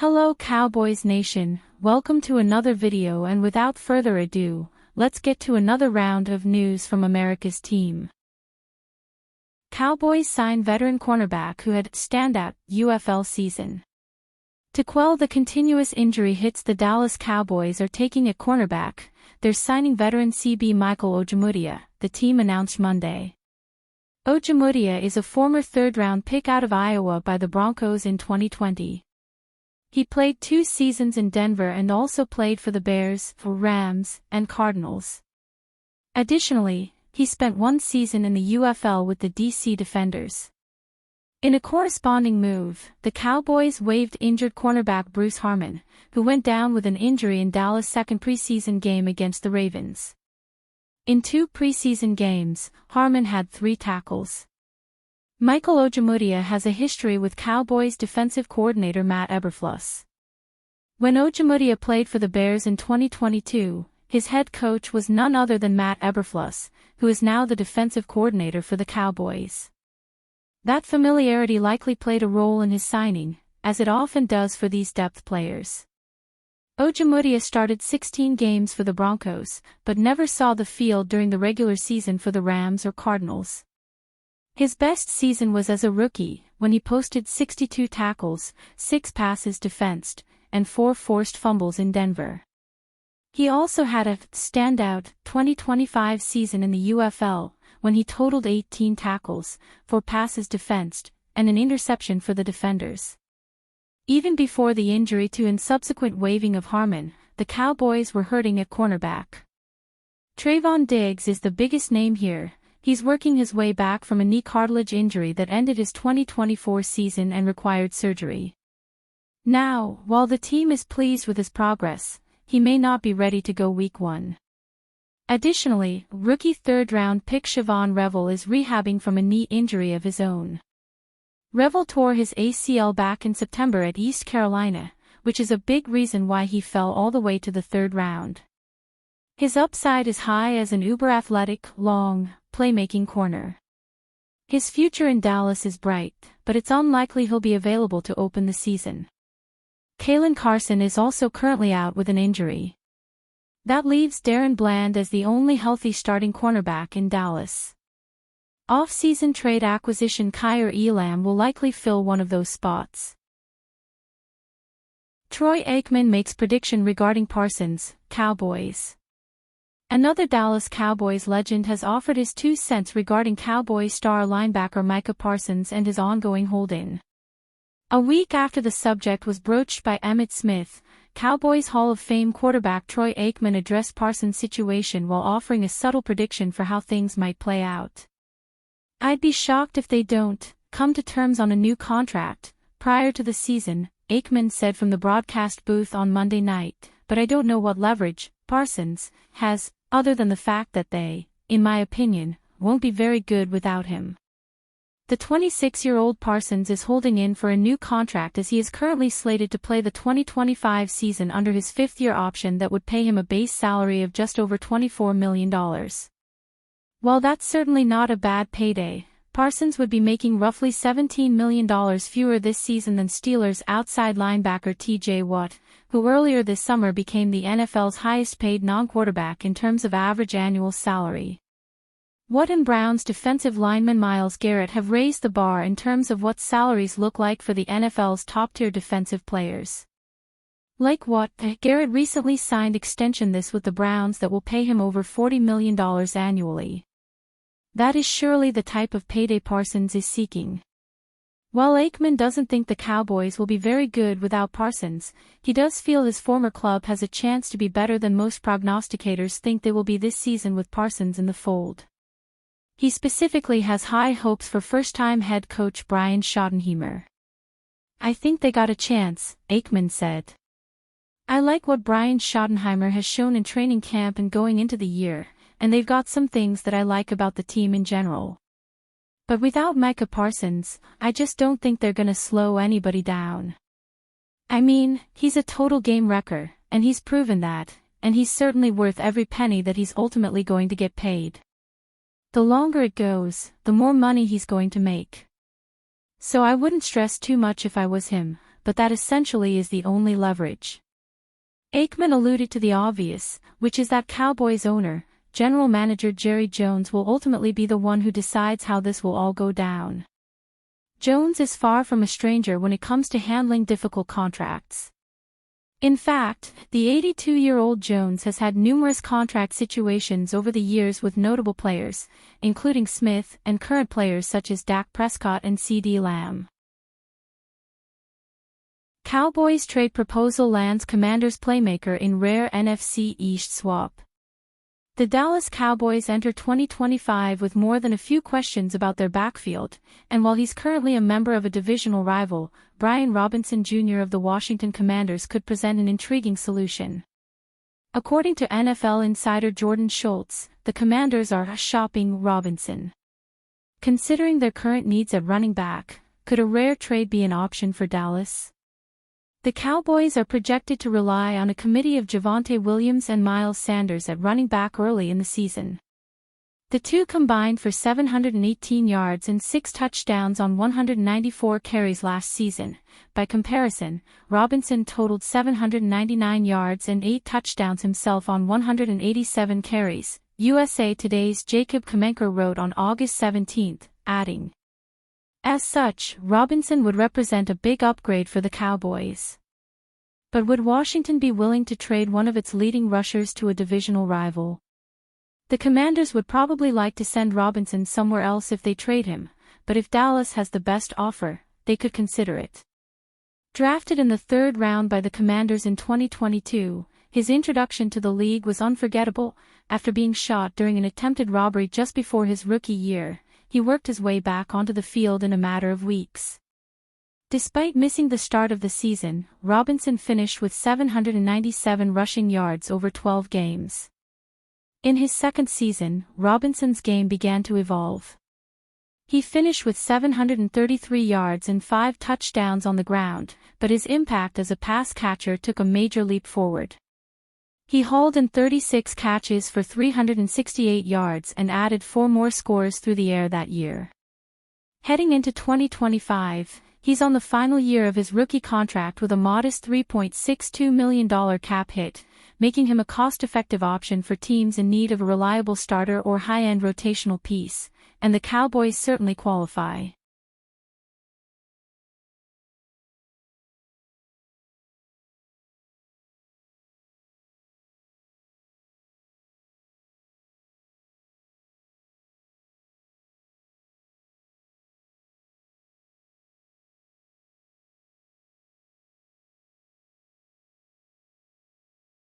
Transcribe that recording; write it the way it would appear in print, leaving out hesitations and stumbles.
Hello Cowboys Nation, welcome to another video, and without further ado, let's get to another round of news from America's team. Cowboys sign veteran cornerback who had standout UFL season. To quell the continuous injury hits the Dallas Cowboys are taking at cornerback, they're signing veteran CB Michael Ojemudia, the team announced Monday. Ojemudia is a former third-round pick out of Iowa by the Broncos in 2020. He played 2 seasons in Denver and also played for the Bears, Rams, and Cardinals. Additionally, he spent 1 season in the UFL with the DC Defenders. In a corresponding move, the Cowboys waived injured cornerback Bruce Harmon, who went down with an injury in Dallas' second preseason game against the Ravens. In 2 preseason games, Harmon had 3 tackles. Michael Ojemudia has a history with Cowboys defensive coordinator Matt Eberflus. When Ojemudia played for the Bears in 2022, his head coach was none other than Matt Eberflus, who is now the defensive coordinator for the Cowboys. That familiarity likely played a role in his signing, as it often does for these depth players. Ojemudia started 16 games for the Broncos, but never saw the field during the regular season for the Rams or Cardinals. His best season was as a rookie, when he posted 62 tackles, 6 passes defensed, and 4 forced fumbles in Denver. He also had a standout 2025 season in the UFL, when he totaled 18 tackles, 4 passes defensed, and an interception for the Defenders. Even before the injury to and subsequent waiving of Harmon, the Cowboys were hurting at cornerback. Trayvon Diggs is the biggest name here. He's working his way back from a knee cartilage injury that ended his 2024 season and required surgery. Now, while the team is pleased with his progress, he may not be ready to go week 1. Additionally, rookie third-round pick Siobhan Revel is rehabbing from a knee injury of his own. Revel tore his ACL back in September at East Carolina, which is a big reason why he fell all the way to the 3rd round. His upside is high as an uber-athletic, long, playmaking corner. His future in Dallas is bright, but it's unlikely he'll be available to open the season. Kalen Carson is also currently out with an injury. That leaves Darren Bland as the only healthy starting cornerback in Dallas. Off-season trade acquisition Kaiir Elam will likely fill one of those spots. Troy Aikman makes prediction regarding Parsons, Cowboys. Another Dallas Cowboys legend has offered his 2 cents regarding Cowboys star linebacker Micah Parsons and his ongoing hold-in. A week after the subject was broached by Emmitt Smith, Cowboys Hall of Fame quarterback Troy Aikman addressed Parsons' situation while offering a subtle prediction for how things might play out. "I'd be shocked if they don't come to terms on a new contract prior to the season," Aikman said from the broadcast booth on Monday night, "but I don't know what leverage Parsons has, other than the fact that they, in my opinion, won't be very good without him." The 26-year-old Parsons is holding in for a new contract as he is currently slated to play the 2025 season under his 5th-year option that would pay him a base salary of just over $24 million. While that's certainly not a bad payday, Parsons would be making roughly $17 million fewer this season than Steelers outside linebacker T.J. Watt, who earlier this summer became the NFL's highest-paid non-quarterback in terms of average annual salary. Watt and Browns defensive lineman Myles Garrett have raised the bar in terms of what salaries look like for the NFL's top-tier defensive players. Like Watt, Garrett recently signed extension this with the Browns that will pay him over $40 million annually. That is surely the type of payday Parsons is seeking. While Aikman doesn't think the Cowboys will be very good without Parsons, he does feel his former club has a chance to be better than most prognosticators think they will be this season with Parsons in the fold. He specifically has high hopes for first-time head coach Brian Schottenheimer. "I think they got a chance," Aikman said. "I like what Brian Schottenheimer has shown in training camp and going into the year, and they've got some things that I like about the team in general. But without Micah Parsons, I just don't think they're gonna slow anybody down. I mean, he's a total game wrecker, and he's proven that, and he's certainly worth every penny that he's ultimately going to get paid. The longer it goes, the more money he's going to make. So I wouldn't stress too much if I was him, but that essentially is the only leverage. Aikman alluded to the obvious, which is that Cowboys owner, general manager Jerry Jones will ultimately be the one who decides how this will all go down. Jones is far from a stranger when it comes to handling difficult contracts. In fact, the 82-year-old Jones has had numerous contract situations over the years with notable players, including Smith, and current players such as Dak Prescott and CeeDee Lamb. Cowboys trade proposal lands Commanders playmaker in rare NFC East swap. The Dallas Cowboys enter 2025 with more than a few questions about their backfield, and while he's currently a member of a divisional rival, Brian Robinson Jr. of the Washington Commanders could present an intriguing solution. According to NFL insider Jordan Schultz, the Commanders are shopping Robinson. Considering their current needs at running back, could a rare trade be an option for Dallas? The Cowboys are projected to rely on a committee of Javonte Williams and Miles Sanders at running back early in the season. The two combined for 718 yards and 6 touchdowns on 194 carries last season. By comparison, Robinson totaled 799 yards and 8 touchdowns himself on 187 carries, USA Today's Jacob Kamenker wrote on August 17, adding, "As such, Robinson would represent a big upgrade for the Cowboys. But would Washington be willing to trade one of its leading rushers to a divisional rival? The Commanders would probably like to send Robinson somewhere else if they trade him, but if Dallas has the best offer, they could consider it." Drafted in the 3rd round by the Commanders in 2022, his introduction to the league was unforgettable. After being shot during an attempted robbery just before his rookie year, he worked his way back onto the field in a matter of weeks. Despite missing the start of the season, Robinson finished with 797 rushing yards over 12 games. In his second season, Robinson's game began to evolve. He finished with 733 yards and 5 touchdowns on the ground, but his impact as a pass catcher took a major leap forward. He hauled in 36 catches for 368 yards and added 4 more scores through the air that year. Heading into 2025, he's on the final year of his rookie contract with a modest $3.62 million cap hit, making him a cost-effective option for teams in need of a reliable starter or high-end rotational piece, and the Cowboys certainly qualify.